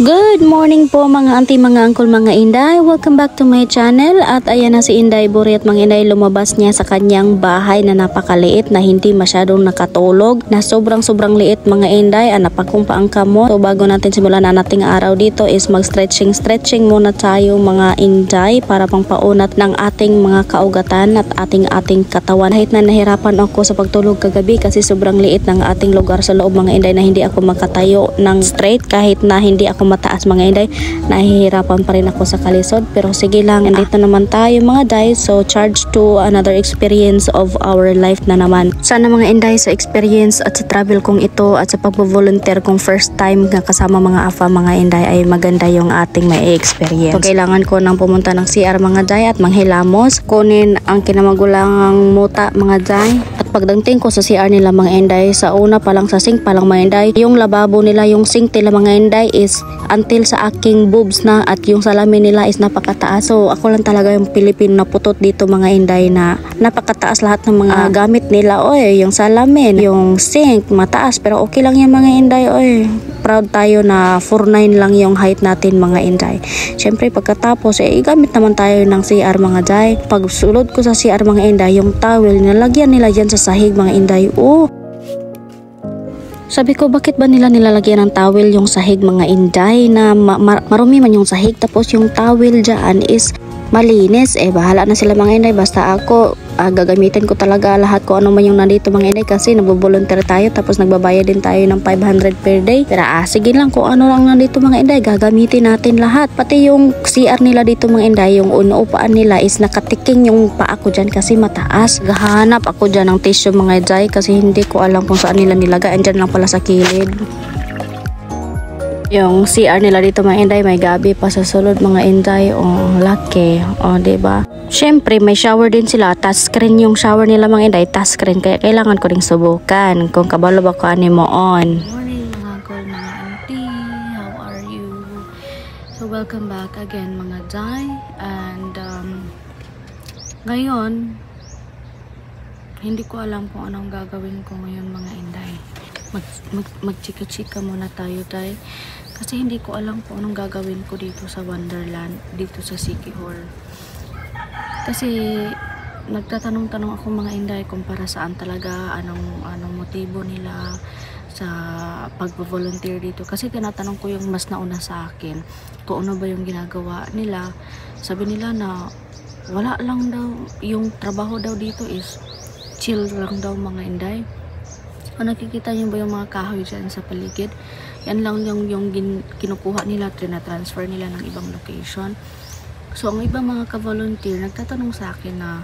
Good morning po mga auntie, mga uncle, mga inday. Welcome back to my channel. At ayan na si Inday Buri at mga inday, lumabas niya sa kanyang bahay na napakaliit na hindi masyadong nakatulog. Na sobrang liit mga inday. Napakumpa ang kamo. So bago natin simulan na nating araw dito is mag-stretching muna tayo mga inday para pang paunat ng ating mga kaugatan at ating katawan. Kahit na nahirapan ako sa pagtulog kagabi kasi sobrang liit ng ating lugar sa loob mga inday na hindi ako makatayo ng straight kahit na hindi ako mataas mga inday, nahihirapan pa rin ako sa kalisod, pero sige lang, andito naman tayo mga day. So charge to another experience of our life na naman. Sana mga inday sa experience at sa travel kong ito at sa pagbo-volunteer kong first time na kasama mga afa mga inday ay maganda yung ating may experience. So kailangan ko nang pumunta ng CR mga day at manghilamos, kunin ang kinamagulangang muta mga day. At pagdating ko sa CR nila mga inday, sa una pa lang sa sink pa lang mga inday, yung lababo nila, yung sink nila mga inday is until sa aking boobs na, at yung salamin nila is napakataas. So ako lang talaga yung Pilipino na putot dito mga inday na napakataas lahat ng mga gamit nila. Oy, yung salamin, yung sink, mataas, pero okay lang yan mga inday. Oy, proud tayo na 4'9" lang yung height natin mga inday. Syempre pagkatapos gamit naman tayo ng CR mga day. Pag sulod ko sa CR mga inday, yung towel nilagyan nila dyan sa sahig mga inday. Sabi ko, bakit ba nila nilalagyan ng towel yung sahig mga inday na marumi man yung sahig, tapos yung towel dyan is malinis. Bahala na sila mga inday, basta ako gagamitin ko talaga lahat ko ano man yung nandito mga inday kasi nagbo-volunteer tayo tapos nagbabayad din tayo ng 500 per day. Pero sige lang kung ano lang nandito mga inday, gagamitin natin lahat. Pati yung CR nila dito mga inday, yung unuupaan nila is nakatiking yung paa ko dyan kasi mataas. Gahanap ako dyan ng tissue mga inday kasi hindi ko alam kung saan nila nilagay. Andyan lang pala sa kilid. Yung CR nila dito mga inday, may gabi pa sa sulod mga inday. Laki. Diba? Syempre, may shower din sila. Touchscreen yung shower nila mga inday. Touchscreen. Kaya kailangan ko ring subukan kung kabalo ba ko mo on. Morning mga uncle, mga auntie. How are you? So, welcome back again mga day. And, ngayon, hindi ko alam kung anong gagawin ko ngayon mga inday. Magchika-chika muna tayo day. Kasi hindi ko alam kung anong gagawin ko dito sa Wonderland, dito sa Siquijor. Kasi nagtatanong-tanong ako mga inday kung para saan talaga, anong motibo nila sa pag-volunteer dito. Kasi tinatanong ko yung mas nauna sa akin kung ano ba yung ginagawa nila. Sabi nila na wala lang daw, yung trabaho daw dito is chill lang daw mga inday. Kung nakikita nyo ba yung mga kahoy dyan sa paligid, yan lang yung kinukuha nila, transfer nila ng ibang location. So ang ibang mga ka-volunteer nagtatanong sa akin na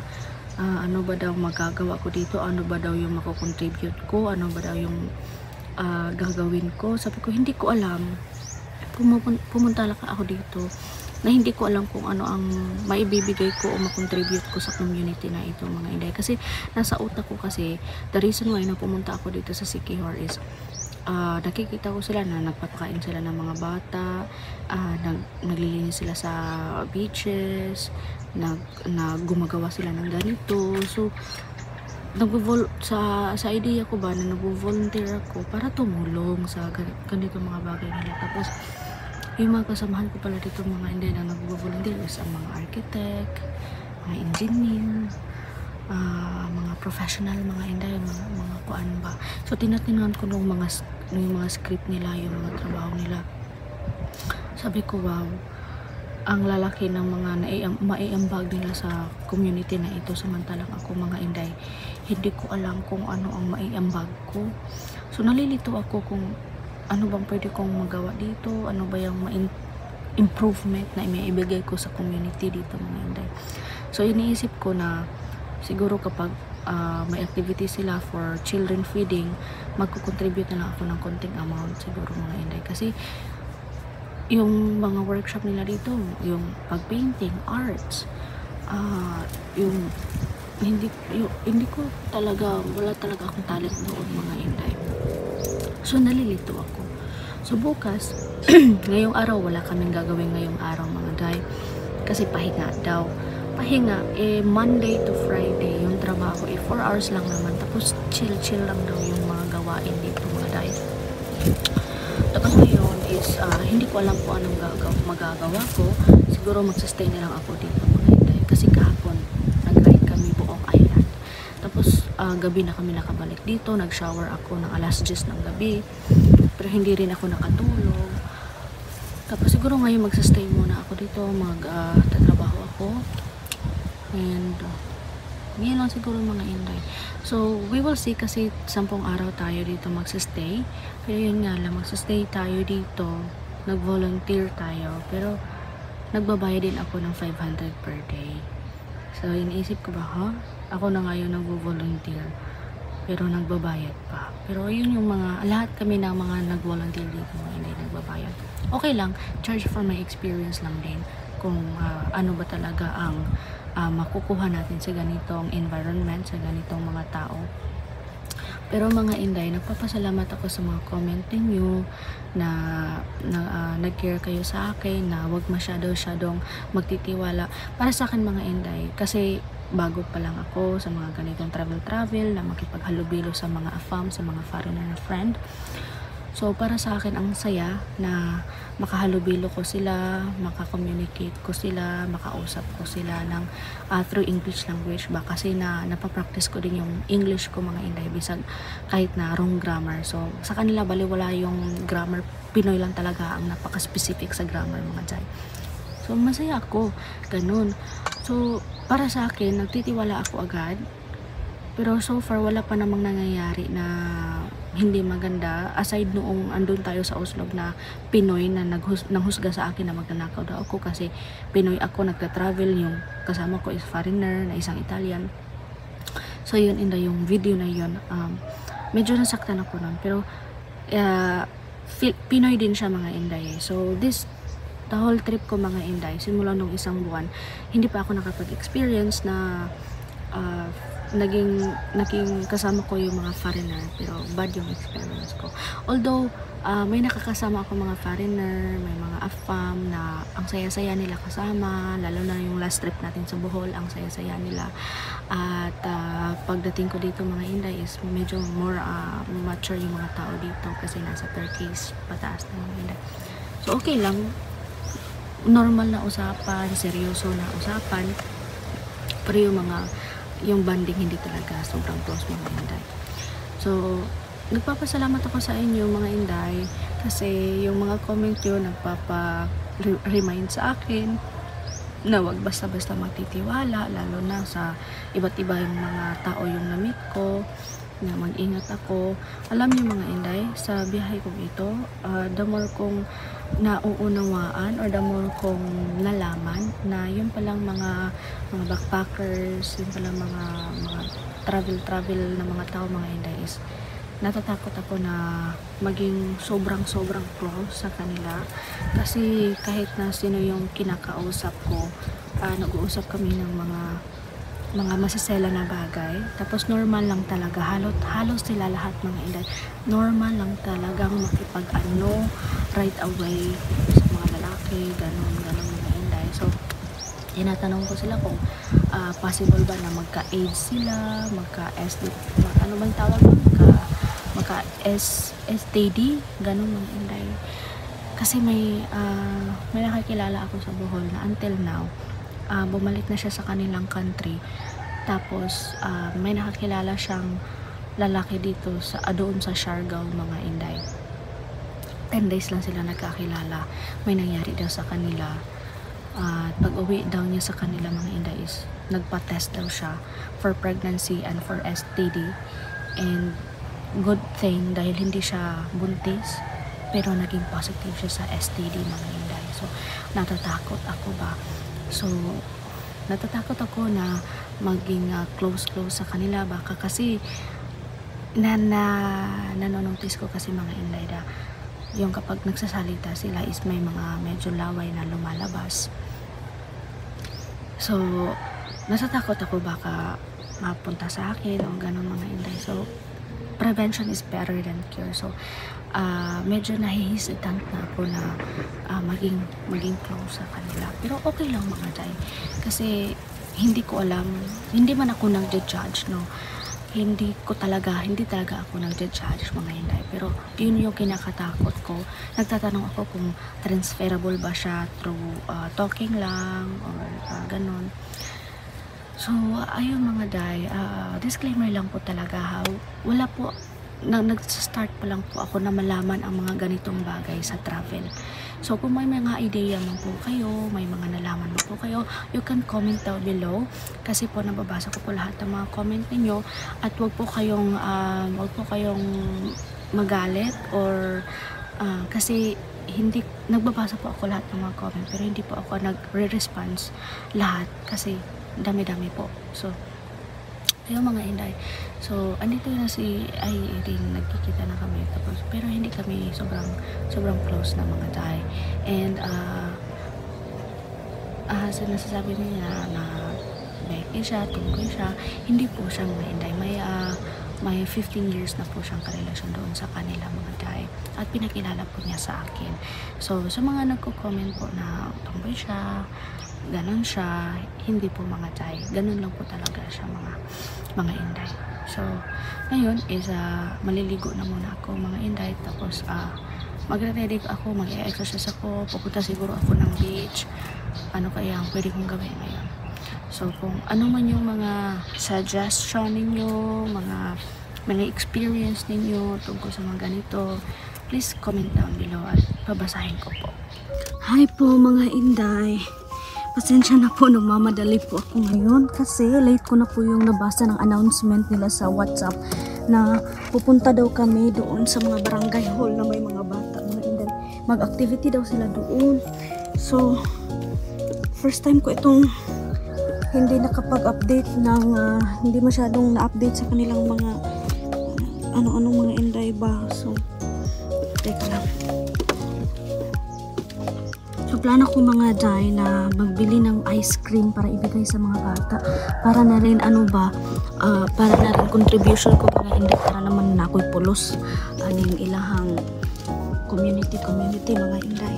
ano ba daw magagawa ko dito, ano ba daw yung mako-contribute ko, ano ba daw yung gagawin ko. Sabi ko hindi ko alam. Pumunta lang ako dito na hindi ko alam kung ano ang maibibigay ko o makontribute ko sa community na ito mga inday. Kasi nasa utak ko kasi the reason why na pumunta ako dito sa Siquijor is nakikita ko sila na nagpapakain sila ng mga bata, naglilinis sila sa beaches, gumagawa sila ng ganito. So sa idea ko ba na nag-volunteer ako para tumulong sa ganito mga bagay nila. Tapos yung mga kasamahan ko pala dito mga inday na nag-volunteer is ang mga architect, mga engineer, mga professional mga inday, mga kuan ba. So tinatingnan ko yung mga script nila, yung mga trabaho nila. Sabi ko wow, ang lalaki ng mga maiambag nila sa community na ito, samantalang ako mga inday hindi ko alam kung ano ang maiambag ko. So nalilito ako kung ano bang pwede kong magawa dito, ano ba yung improvement na ibigay ko sa community dito mga inday. So iniisip ko na siguro kapag may activity sila for children feeding, magko-contribute na lang ako ng konting amount siguro mga inday. Kasi yung mga workshop nila dito, yung pag-painting, arts, yung hindi ko talaga, wala talaga akong talent doon mga inday. So nalilito ako. So bukas ngayong araw wala kaming gagawin ngayong araw mga day kasi pahinga daw. Pahinga Monday to Friday yung trabaho 4 hours lang naman, tapos chill lang daw yung mga gawain dito mga day. Tapos ngayon is Tapos, hindi ko alam kung anong magagawa ko. Siguro magsustay na lang ako dito mga Inday. Kasi kahapon, nag-ride kami buong island. Tapos, gabi na kami nakabalik dito. Nag-shower ako ng alas 10 ng gabi. Pero hindi rin ako nakatulog. Tapos, siguro ngayon magsustay muna ako dito. Tatrabaho ako. And, ngayon lang siguro mga Inday. So, we will see kasi 10 araw tayo dito magsustay. Pero yun nga lang, magsustay tayo dito. Nag-volunteer tayo. Pero, nagbabayad din ako ng 500 per day. So, iniisip ko ba, ako na ngayon nag-volunteer. Pero nagbabayad pa. Pero yun yung lahat kami ng mga nag-volunteer dito, mga Inday, nagbabayad. Okay lang, charge for my experience lang din. Kung ano ba talaga ang makukuha natin sa ganitong environment, sa ganitong mga tao. Pero mga Inday, nagpapasalamat ako sa mga comment ninyo na nag-care kayo sa akin, na wag masyadong magtitiwala. Para sa akin mga Inday, kasi bago pa lang ako sa mga ganitong travel na makipaghalubilo sa mga AFAM, sa mga foreigner na friend. So, para sa akin, ang saya na makahalubilo ko sila, makakommunicate ko sila, makausap ko sila ng through English language ba? Kasi napapractice ko din yung English ko mga Inday, bisag kahit na wrong grammar. So, sa kanila baliwala yung grammar. Pinoy lang talaga ang napaka-specific sa grammar mga Jay. So, masaya ako. Ganun. So, para sa akin, nagtitiwala ako agad. Pero so far, wala pa namang nangyayari na hindi maganda. Aside noong andun tayo sa Oslo na Pinoy na nanghusga sa akin na magnanakaw daw ako kasi Pinoy ako, nagka-travel, yung kasama ko is foreigner na isang Italian. So yun, yung video na yun, medyo nasaktan ako nun. Pero Pinoy din siya mga Inday. So the whole trip ko mga Inday, simula nung isang buwan, hindi pa ako nakapag-experience na naging kasama ko yung mga foreigner, pero bad yung experience ko. Although may nakakasama ako mga foreigner, may mga AFAM na ang saya-saya nila kasama, lalo na yung last trip natin sa Bohol, ang saya-saya nila. At pagdating ko dito mga Inday is medyo more mature yung mga tao dito kasi nasa 30s pataas na mga Inday. So okay lang, normal na usapan, seryoso na usapan, pero yung banding hindi talaga sobrang close mga Inday. So, nagpapasalamat ako sa inyo mga Inday kasi yung mga comment yun nagpapa-remind sa akin na wag basta-basta magtitiwala, lalo na sa iba't iba yung mga tao yung na-meet ko, na mag-ingat ako. Alam niyo mga Inday, sa biyahe kong ito, the more kong nauunawaan or the more kong nalaman na yun palang mga backpackers, yun palang mga travel na mga tao mga Inday is natatakot ako na maging sobrang close sa kanila kasi kahit na sino yung kinakausap ko, nag-uusap kami ng mga masisela na bagay, tapos normal lang talaga, halos sila lahat mga Inday, normal lang talagang makipag-ano right away sa mga lalaki, ganun mga Inday. So tinatanong ko sila kung possible ba na magka-AIDS sila, magka-SD, ano bang tawag doon? Magka-STD, ganun mga Inday. Kasi may nakakilala ako sa Bohol na until now, bumalik na siya sa kanilang country. Tapos, may nakakilala siyang lalaki dito doon sa Siargao mga Inday. 10 days lang sila nagkakilala. May nangyari daw sa kanila. Pag uwi daw niya sa kanila mga Inday is nagpa-test daw siya for pregnancy and for STD. And good thing dahil hindi siya buntis, pero naging positive siya sa STD mga Inday. So, natatakot ako ba? So, natatakot ako na maging close sa kanila baka kasi nanonotice ko kasi mga Inday na yung kapag nagsasalita sila is may mga medyo laway na lumalabas. So, natatakot ako baka mapunta sa akin o ganun mga Inday. So, prevention is better than cure. So, medyo nahihisitant na ako na maging close sa kanila. Pero okay lang mga Day. Kasi hindi ko alam, hindi man ako nag-judge, no. hindi talaga ako nag-judge mga Inday, pero yun yung kinakatakot ko. Nagtatanong ako kung transferable ba siya through talking lang or ganun. So ayun mga Day, disclaimer lang po talaga ha, wala po, nag-start pa lang po ako na malaman ang mga ganitong bagay sa travel. So kung may mga idea man po kayo, may mga nalaman man po kayo, you can comment down below, kasi po nababasa ko po lahat ng mga comment ninyo, at wag po kayong magalit or kasi hindi nagbabasa po ako lahat ng mga comment, pero hindi po ako nagre-response lahat kasi dami-dami po. So ayun mga Inday, so andito na si Irene, nagkikita na kami, tapos pero hindi kami sobrang close na mga Day. And sinasabi niya na beke siya, tungkoy siya, hindi po siya mga Inday, may 15 years na po siyang karelasyon doon sa kanila mga Day, at pinakilala po niya sa akin. So sa mga nagko-comment po na tungkoy siya, ganon siya, hindi po mga Day, ganon lang po talaga siya mga Inday. So ngayon is maliligo na muna ako mga Inday, tapos magre-ready ako, mag-exercise ako, pupunta siguro ako ng beach. Ano kaya ang pwede kong gawin ngayon? So kung ano man yung mga suggestion ninyo, mga experience ninyo tungkol sa mga ganito, please comment down below at babasahin ko po. Hi po mga Inday, pasensya na po, nagmamadali po ako ngayon kasi late ko na po yung nabasa ng announcement nila sa WhatsApp na pupunta daw kami doon sa mga barangay hall na may mga bata mga Inday. Mag-activity daw sila doon. So first time ko itong hindi nakapag-update ng hindi masyadong na-update sa kanilang mga ano-anong mga Inday ba. So teka lang. So plano ko mga Day na magbili ng ice cream para ibigay sa mga bata, para na rin para na rin contribution ko mga Inday, para naman na ako'y pulos aning ilahang community mga Inday.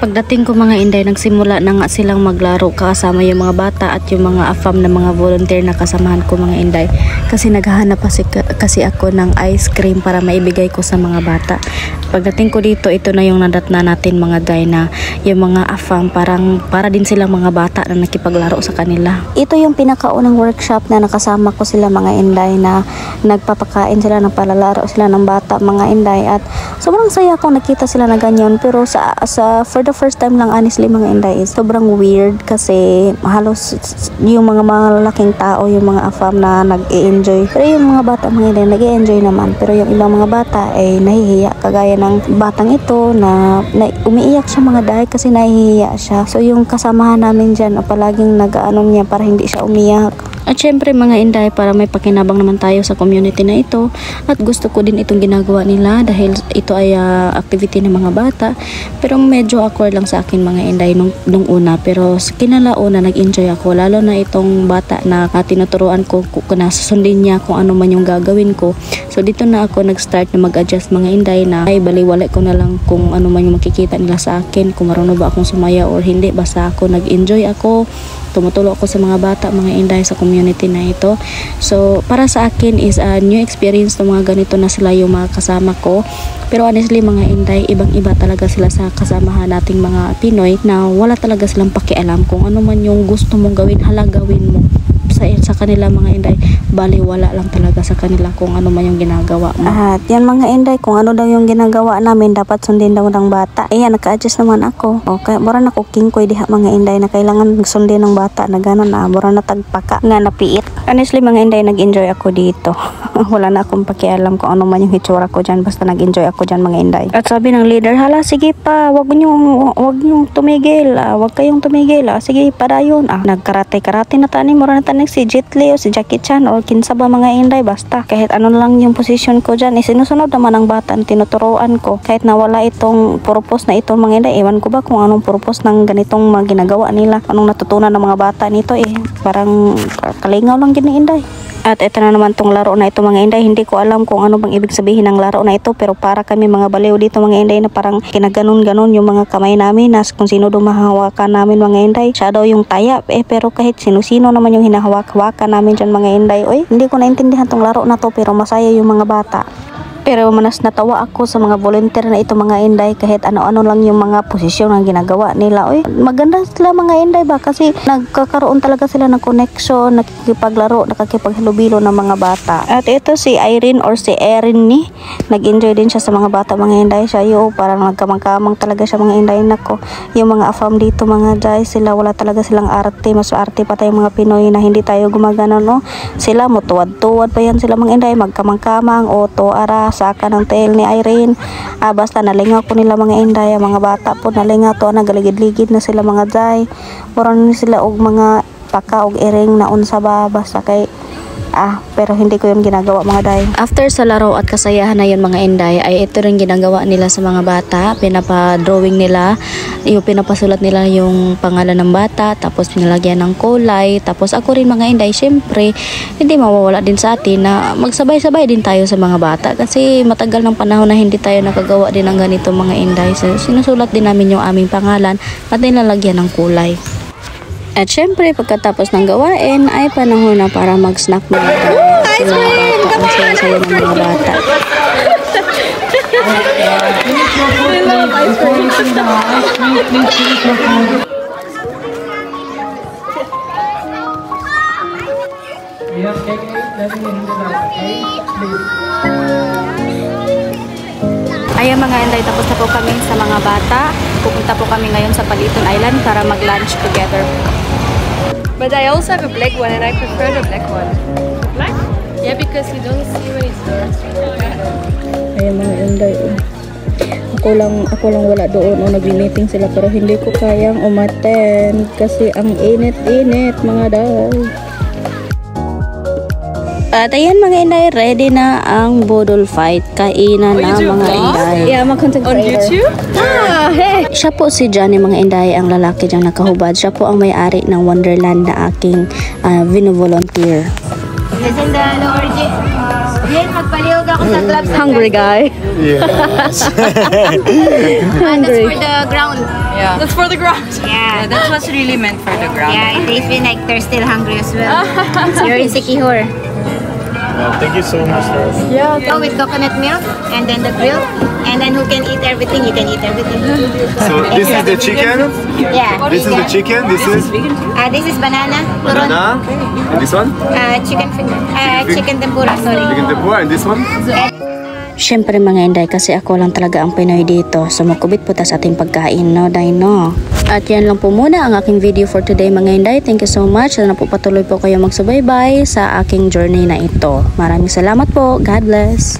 Pagdating ko mga Inday, nagsimula na nga silang maglaro kasama yung mga bata at yung mga AFAM na mga volunteer na kasamahan ko mga Inday, kasi naghahanap kasi ako ng ice cream para maibigay ko sa mga bata. Pagdating ko dito, ito na yung nadatna natin mga Day, na yung mga AFAM para din silang mga bata na nakipaglaro sa kanila. Ito yung pinakaunang workshop na nakasama ko sila mga Inday, na nagpapakain sila, nagpalalaro sila ng bata mga Inday, at sobrang saya kong nakita sila na ganyan. Pero for the first time lang honestly mga Inday, is sobrang weird kasi halos yung mga malalaking tao, yung mga AFAM na nag-e-enjoy, pero yung mga bata mga Inday nag-e-enjoy naman, pero yung ibang mga bata ay nahihiya, kagaya ng batang ito na umiiyak siya mga Day kasi nahihiya siya. So yung kasamahan namin dyan palaging nag-ano niya para hindi siya umiyak. At syempre mga Inday, para may pakinabang naman tayo sa community na ito, at gusto ko din itong ginagawa nila dahil ito ay activity ng mga bata, pero medyo awkward lang sa akin mga Inday nung una, pero kinalauna nag-enjoy ako, lalo na itong bata na tinuturuan ko na susundin niya kung ano man yung gagawin ko. So dito na ako nag-start na mag-adjust mga Inday, na ay baliwala ko na lang kung ano man yung makikita nila sa akin, kung marunong ba akong sumaya or hindi, basta ako nag-enjoy ako, tumutulong ako sa mga bata mga Inday sa community na ito. So para sa akin is a new experience ng mga ganito na sila yung mga kasama ko, pero honestly mga Inday, ibang iba talaga sila sa kasamahan nating mga Pinoy, na wala talaga silang pakialam kung ano man yung gusto mong gawin, gawin mo. Sa kanila mga Inday, baliwala lang talaga sa kanila kung ano man yung ginagawa mo. At yan mga Inday, kung ano daw yung ginagawa namin, dapat sundin daw ng bata. Ayan, naka-adjust naman ako. Okay, mura na cooking ko diha mga Inday, na kailangan sundin ng bata na gano'n, na mura na tagpaka nga napiit. Honestly mga Inday, nag-enjoy ako dito. Wala na akong pakialam kung ano man yung hitsura ko dyan, basta nag-enjoy ako dyan mga Inday. At sabi ng leader, hala sige pa, wag niyong tumigil, wag kayong tumigil, sige para yun. Nagkarate na tani, mura na tani si Jet Li o si Jackie Chan or kinsa ba mga Inday, basta kahit ano lang yung position ko dyan, sinusunod naman ng bata ang tinuturuan ko, kahit nawala itong purpose na itong mga Inday. Ewan ko ba kung anong purpose ng ganitong mga ginagawa nila, anong natutunan ng mga bata nito, parang Kalingaw lang gini inday. At ito na naman tong laro na ito mga inday. Hindi ko alam kung ano bang ibig sabihin ng laro na ito, pero para kami mga baliw dito mga inday na parang kinaganon-ganon yung mga kamay namin na kung sino dumahawakan namin mga inday. Siya daw yung taya pero kahit sino-sino naman yung hinahawak-hawakan namin dyan mga inday. Oy, hindi ko naintindihan tong laro na to pero masaya yung mga bata. Pero manas natawa ako sa mga volunteer na ito mga inday, kahit ano-ano lang yung mga posisyon ang ginagawa nila. Oy, maganda sila mga inday ba kasi nagkakaroon talaga sila ng connection, nakikipaglaro, nakikipaghalubilo ng mga bata. At ito si Irene or si Erin ni, nag-enjoy din siya sa mga bata mga inday. Siya yung parang nagkamang-kamang talaga siya mga inday. Nako, yung mga afam dito mga day, sila wala talaga silang arte, mas arte pa tayong mga Pinoy na hindi tayo gumagana no. Sila mo tuwad-tuwad pa yan sila mga inday, magkamang-kamang o tuara saka ng tail ni Irene. Basta nalingaw po nila mga inday, mga bata po nalingaw to, nagaligid-ligid na sila mga day. Puron sila og mga paka og iring na unsa ba basta kay pero hindi ko yun ginagawa mga day. After sa laro at kasayahan na yun mga inday, ay ito rin ginagawa nila sa mga bata. Pinapa-drawing nila, yung pinapasulat nila yung pangalan ng bata, tapos nilagyan ng kulay. Tapos ako rin mga inday, syempre hindi mawawala din sa atin na magsabay-sabay din tayo sa mga bata kasi matagal ng panahon na hindi tayo nakagawa din ng ganito mga inday. So, sinusulat din namin yung aming pangalan at nilalagyan ng kulay. At syempre, pagkatapos ng gawain, ay panahon na para mag-snack mga bata. Ice cream! Ang saya-saya ng mga bata. I love ice cream. Ayan mga inday, tapos na po kami sa mga bata. Pupunta po kami ngayon sa Paliton Island para mag-lunch together. But I also have a black one and I prefer the black one. Black? Yeah, because you don't see when it's dark. Ayan mga inday. Ako lang wala doon o nag-meeting sila pero hindi ko kayang umattend kasi ang init-init mga day. At ayan mga inday, ready na ang budol fight. Kainan na mga inday. Yeah, mag-content On YouTube? Hey! Siya po si Johnny mga inday, ang lalaki diyang nakahubad. Siya po ang may-ari ng Wonderland na aking vino-volunteer. Listen the lower J. Jen, magpalihog ako sa club. Hungry guy. Yes. That's for the ground. Yeah. That's for the ground. Yeah. That's what's really meant for the ground. Yeah, and they feel like they're still hungry as well. You're insecure. Thank you so much, Rose. Yeah. Go with coconut milk and then the grill. And then who can eat everything, you can eat everything. So this is the chicken. Yeah. This is the chicken. This is This is banana. banana. And this one, Chicken tempura, sorry. chicken tempura. And this one. Siyempre mga inday, kasi ako lang talaga ang Pinoy dito. So magkubit po ta sa ating pagkain, no, day, no? At yan lang po muna ang aking video for today mga inday. Thank you so much. Sana po patuloy po kayo magsubaybay sa aking journey na ito. Maraming salamat po. God bless.